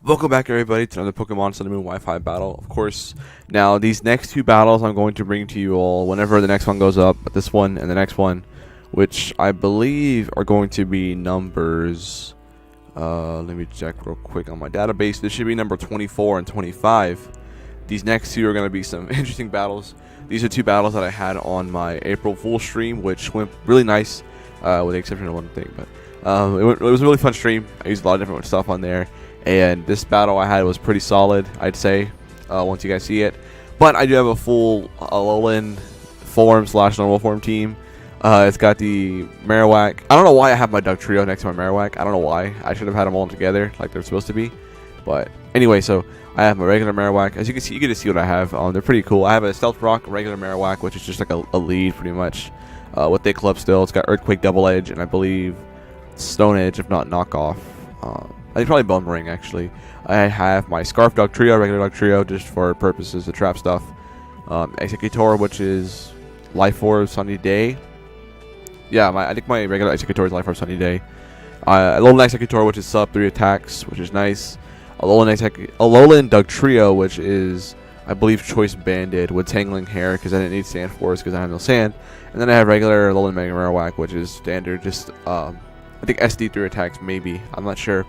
Welcome back, everybody, to another Pokemon Sun and Moon Wi-Fi battle. Of course, now these next two battles I'm going to bring to you all whenever the next one goes up, but this one and the next one, which I believe are going to be numbers. Let me check real quick on my database. This should be number 24 and 25. These next two are going to be some interesting battles. These are two battles that I had on my April Fool stream, which went really nice, with the exception of one thing. But it was a really fun stream. I used a lot of different stuff on there. And this battle I had was pretty solid, I'd say, once you guys see it. But I do have a full Alolan form / normal form team. It's got the Marowak. I don't know why I have my Duck Trio next to my Marowak. I don't know why. I should have had them all together like they're supposed to be. But anyway, so I have my regular Marowak. As you can see, you get to see what I have. They're pretty cool. I have a Stealth Rock regular Marowak, which is just like a lead pretty much. With the Club still. It's got Earthquake Double Edge and I believe Stone Edge, if not knockoff. I think probably Bone Ring, actually. I have my Scarf Duck Trio, regular Duck Trio, just for purposes of trap stuff. Executor, which is Life Orb Sunny Day. Yeah, I think my regular Executor is Life Orb Sunny Day. Alolan Executor, which is sub 3 attacks, which is nice. Alolan Duck Trio, which is, I believe, Choice Banded with Tangling Hair, because I didn't need Sand Force because I have no sand. And then I have regular Alolan Mega Marowak, which is standard, just, I think SD 3 attacks, maybe. I'm not sure.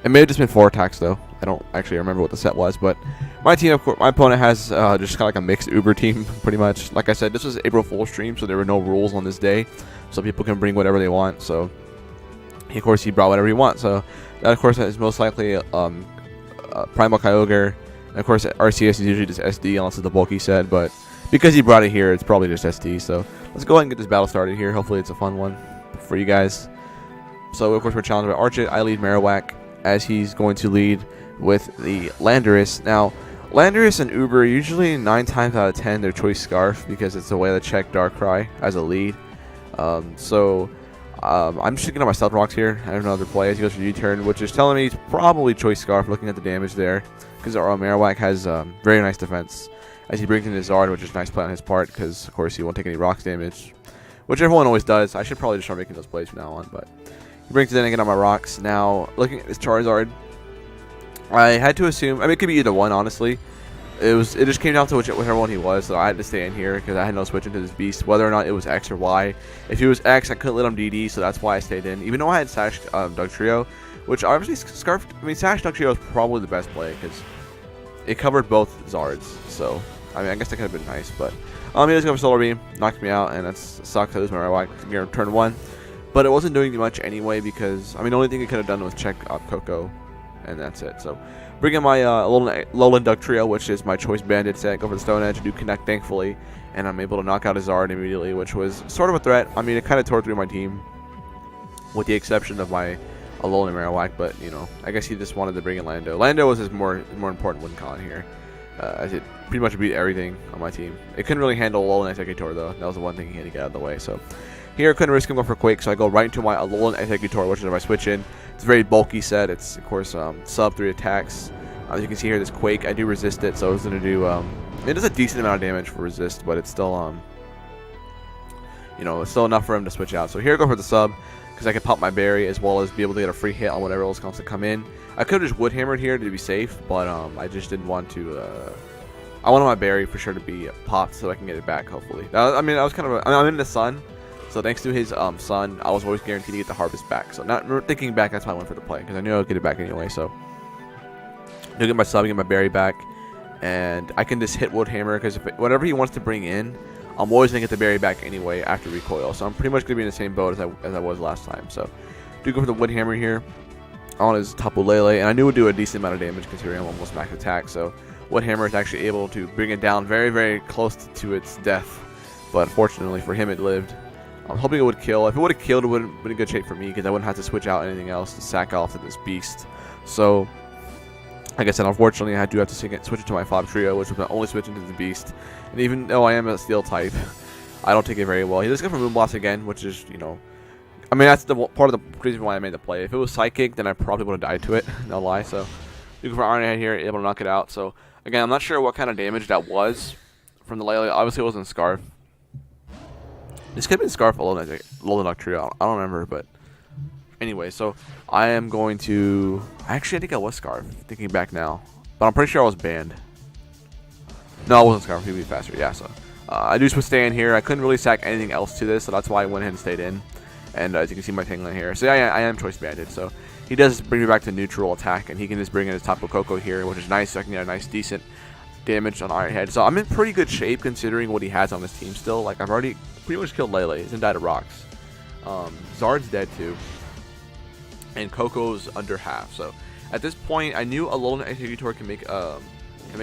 It may have just been 4 attacks, though. I don't actually remember what the set was, but my team, of course, my opponent has just kind of like a mixed Uber team, pretty much. Like I said, this was April Fool's stream, so there were no rules on this day, so people can bring whatever they want. So, of course, he brought whatever he wants. So that, of course, is most likely Primal Kyogre. And of course, RCS is usually just SD, unless it's the bulky set. But because he brought it here, it's probably just SD. So let's go ahead and get this battle started here. Hopefully, it's a fun one for you guys. So, of course, we're challenged by Archit. I lead Marowak, as he's going to lead with the Landorus. Now, Landorus and Uber, usually 9 times out of 10, their choice Scarf, because it's a way to check Darkrai as a lead. I'm just looking at my Stealth Rocks here. I have another play as he goes for U-turn, which is telling me he's probably choice Scarf, looking at the damage there, because our Marowak has very nice defense, as he brings in his Zard, which is a nice play on his part, because, of course, he won't take any rocks damage, which everyone always does. I should probably just start making those plays from now on, but he brings it in again on my rocks. Now, looking at this Charizard, I had to assume, I mean, it could be either one, honestly. It just came down to whichever one he was, so I had to stay in here because I had no switch into this beast, whether or not it was X or Y. If he was X, I couldn't let him DD, so that's why I stayed in. Even though I had Sash Duck Trio, which obviously Sash Duck Trio is probably the best play because it covered both Zards. So, I mean, I guess that could have been nice, but he does go for Solar Beam, knocks me out, and that sucks. I lose my Marowak turn 1. But it wasn't doing much anyway because, I mean, the only thing it could have done was check up Coco, and that's it. So, bring in my Alolan Duck Trio, which is my Choice Banded set, go for the Stone Edge, do connect, thankfully, and I'm able to knock out his Zard immediately, which was sort of a threat. I mean, it kind of tore through my team, with the exception of my Alolan Marowak, but, you know, I guess he just wanted to bring in Lando. Lando was his more important win con here, as it pretty much beat everything on my team. It couldn't really handle Alolan Executor, though. That was the one thing he had to get out of the way, so here, I couldn't risk him going for Quake, so I go right into my Alolan Executor, which is my switch in. It's a very bulky set. It's, of course, sub 3 attacks. As you can see here, this Quake, I do resist it, so it's going to do, it does a decent amount of damage for resist, but it's still, you know, it's still enough for him to switch out. So here I go for the sub, because I can pop my berry, as well as be able to get a free hit on whatever else comes to come in. I could have just Wood Hammered here to be safe, but, I just didn't want to, I wanted my berry for sure to be popped so I can get it back, hopefully. I mean, I was kind of, I'm in the sun. So thanks to his sun, I was always guaranteed to get the harvest back. So not thinking back, that's why I went for the play, because I knew I would get it back anyway. So I get my sub, get my berry back, and I can just hit Wood Hammer because whatever he wants to bring in, I'm always gonna get the berry back anyway after recoil. So I'm pretty much gonna be in the same boat as I was last time. So do go for the Wood Hammer here on his Tapu Lele, and I knew it would do a decent amount of damage considering I'm almost max attack. So Wood Hammer is actually able to bring it down very, very close to its death, but fortunately for him, it lived. I'm hoping it would kill. If it would have killed, it would have been in good shape for me because I wouldn't have to switch out anything else to sack off to this beast. So, like I said, unfortunately, I do have to switch it to my Fob Trio, which was my only switch into the beast. And even though I am a Steel type, I don't take it very well. He does go for Moonblast again, which is, you know, I mean, that's the part of the reason why I made the play. If it was Psychic, then I probably would have died to it. No lie. So, you go for Iron Head here, able to knock it out. So, again, I'm not sure what kind of damage that was from the Lele. Obviously, it wasn't Scarf. This could have been Scarf Alolan Duck Trio. I don't remember, but Anyway, so I am going to... Actually, I think I was Scarf, thinking back now. But I'm pretty sure I was banned. No, I wasn't Scarf. He'd be faster. Yeah, so... I do just stay in here. I couldn't really stack anything else to this, so that's why I went ahead and stayed in. And as you can see my Tangling here. So yeah, I am choice banded. So he does bring me back to neutral attack, and he can just bring in his Tapu Koko here, which is nice. So I can get a nice, decent damage on Iron Head. So I'm in pretty good shape considering what he has on his team still. Like, I've already pretty much killed Lele. He's died of rocks. Zard's dead too. And Coco's under half. So at this point, I knew Alolan Executor can make a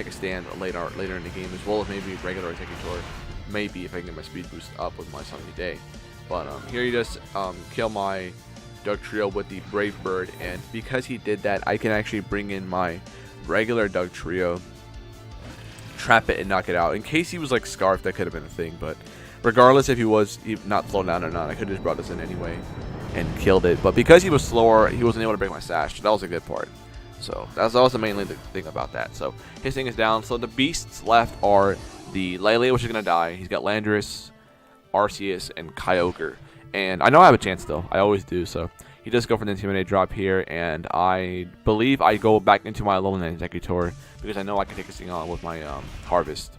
stand later in the game, as well as maybe regular Executor. Maybe if I can get my speed boost up with my Sunny Day. But here he just kill my Dugtrio with the Brave Bird, and because he did that, I can actually bring in my regular Dugtrio, trap it, and knock it out. In case he was like Scarf, that could have been a thing, but regardless if he was not slowed down or not, I could have just brought this in anyway and killed it. But because he was slower, he wasn't able to break my Sash, so that was a good part. So that's also mainly the thing about that. So his thing is down. So the beasts left are the Lele, which is going to die. He's got Landorus, Arceus, and Kyogre. And I know I have a chance, though. I always do. So he does go for the Intimidate drop here. And I believe I go back into my Alolan Executor because I know I can take this thing on with my Harvest.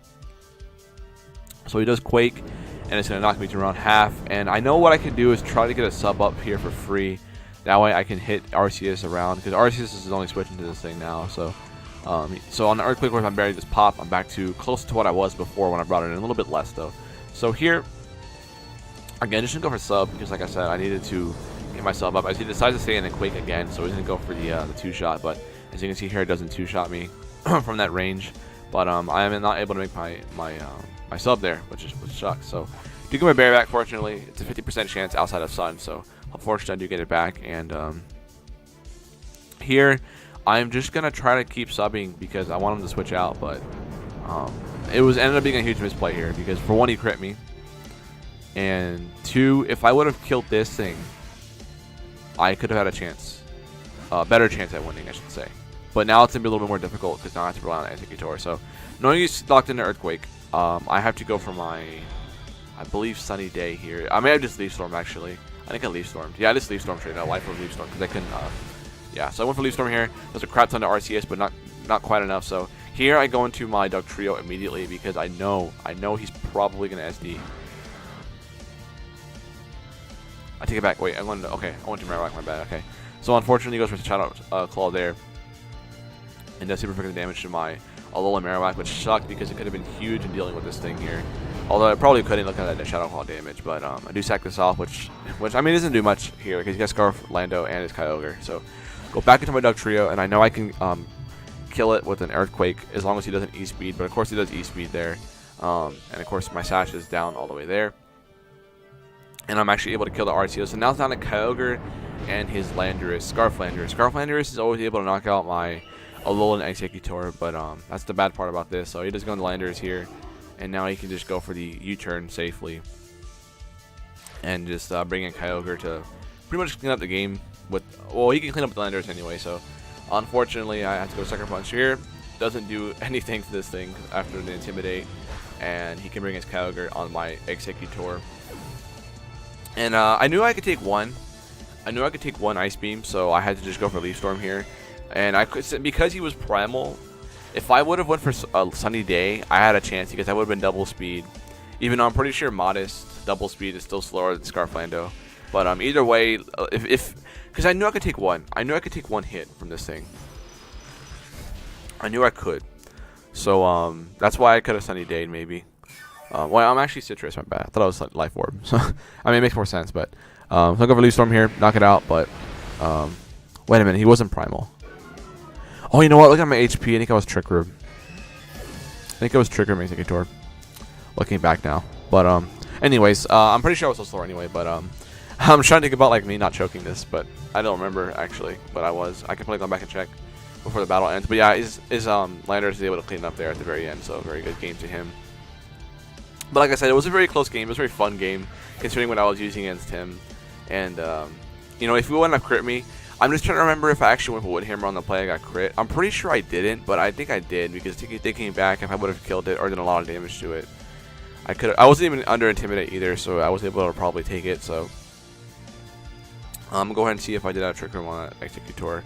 So he does Quake, and it's going to knock me to around half. And I know what I can do is try to get a sub up here for free. That way I can hit Arceus around, because Arceus is only switching to this thing now. So so on the Earthquake, if I'm barely just pop, I'm back to close to what I was before when I brought it in. A little bit less, though. So here, again, just going to go for sub, because like I said, I needed to get myself up. As he decides to stay in and Quake again, so he's going to go for the two-shot. But as you can see here, it doesn't two-shot me from that range. But I am not able to make my sub there, which sucks. So do get my berry back, fortunately. It's a 50% chance outside of Sun, so unfortunately I do get it back. And here, I'm just going to try to keep subbing because I want him to switch out, but it ended up being a huge misplay here because for one, he crit me, and two, if I would have killed this thing, I could have had a chance, better chance at winning, I should say. But now it's going to be a little bit more difficult because now I have to rely on Executor. So knowing he's locked into Earthquake, I have to go for my, I believe, Sunny Day here. I may have just Leaf Storm, actually. I think I Leaf Stormed. Yeah, I just Leaf Storm straight out. Life of Leaf Storm because I couldn't. Yeah, so I went for Leaf Storm here. There's a crap ton to Arceus, but not quite enough. So here I go into my Dugtrio immediately because I know he's probably gonna SD. I take it back. Wait, I went to Marowak. My bad. Okay. So unfortunately, he goes for Shadow Claw there, and does super freaking damage to my Alolan Marowak, which sucked because it could have been huge in dealing with this thing here. Although I probably couldn't look at that Shadow Claw damage, but I do sack this off, which I mean doesn't do much here because he got Scarf, Lando, and his Kyogre. So go back into my Dugtrio, and I know I can kill it with an Earthquake as long as he doesn't E-Speed, but of course he does E-Speed there. And of course my Sash is down all the way there. And I'm actually able to kill the Arceus. So now it's down to Kyogre and his Landorus, Scarf Landorus. Scarf Landorus is always able to knock out my Alolan Executor, but that's the bad part about this. So he does go into Landorus here, and now he can just go for the U-turn safely. And just bring in Kyogre to pretty much clean up the game. Well, he can clean up the Landorus anyway, so unfortunately I have to go Sucker Punch here. Doesn't do anything to this thing after the Intimidate, and he can bring his Kyogre on my Executor. And I knew I could take one. I knew I could take one Ice Beam, so I had to just go for Leaf Storm here. And I could, because he was Primal, if I would have went for Sunny Day, I had a chance because I would have been double speed. Even though I'm pretty sure Modest double speed is still slower than Scarflando. But either way, because I knew I could take one. I knew I could take one hit from this thing. I knew I could. So that's why I could have Sunny Day'd maybe. Well, I'm actually Citrus, my bad. I thought I was Life Orb. So I mean, it makes more sense. But so I'll go for Leaf Storm here, knock it out. But wait a minute, he wasn't Primal. Oh, you know what? Look at my HP. I think I was Trick Room. I think I was Trick Room Executor. Looking back now. But anyways, I'm pretty sure I was so slow anyway. But I'm trying to think about like me not choking this, but I don't remember actually. But I was. I can probably go back and check before the battle ends. But yeah, his Landorus is able to clean it up there at the very end. So very good game to him. But like I said, it was a very close game. It was a very fun game, considering what I was using against him. And, you know, if he wouldn't have crit me, I'm just trying to remember if I actually went for Wood Hammer on the play I got crit. I'm pretty sure I didn't, but I think I did, because thinking back, if I would have killed it or done a lot of damage to it, I wasn't even under Intimidate either, so I was able to probably take it. So I'm gonna go ahead and see if I did have Trick Room on that Executor.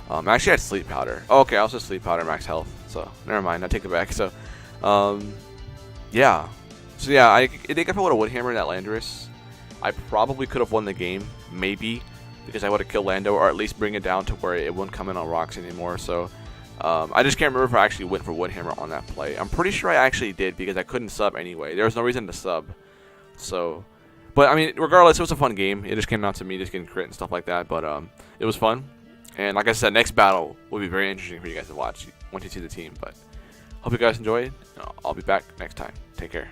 I actually had Sleep Powder. Oh, okay, I also Sleep Powder max health. So never mind, I take it back. So, yeah. So yeah, I think if I would have wood hammered that Landorus, I probably could have won the game, maybe, because I would have killed Lando, or at least bring it down to where it wouldn't come in on rocks anymore. So I just can't remember if I actually went for wood hammer on that play. I'm pretty sure I actually did because I couldn't sub anyway. There was no reason to sub. So, but I mean, regardless, it was a fun game. It just came down to me just getting crit and stuff like that. But it was fun. And like I said, next battle will be very interesting for you guys to watch once you see the team. But hope you guys enjoyed. I'll be back next time. Take care.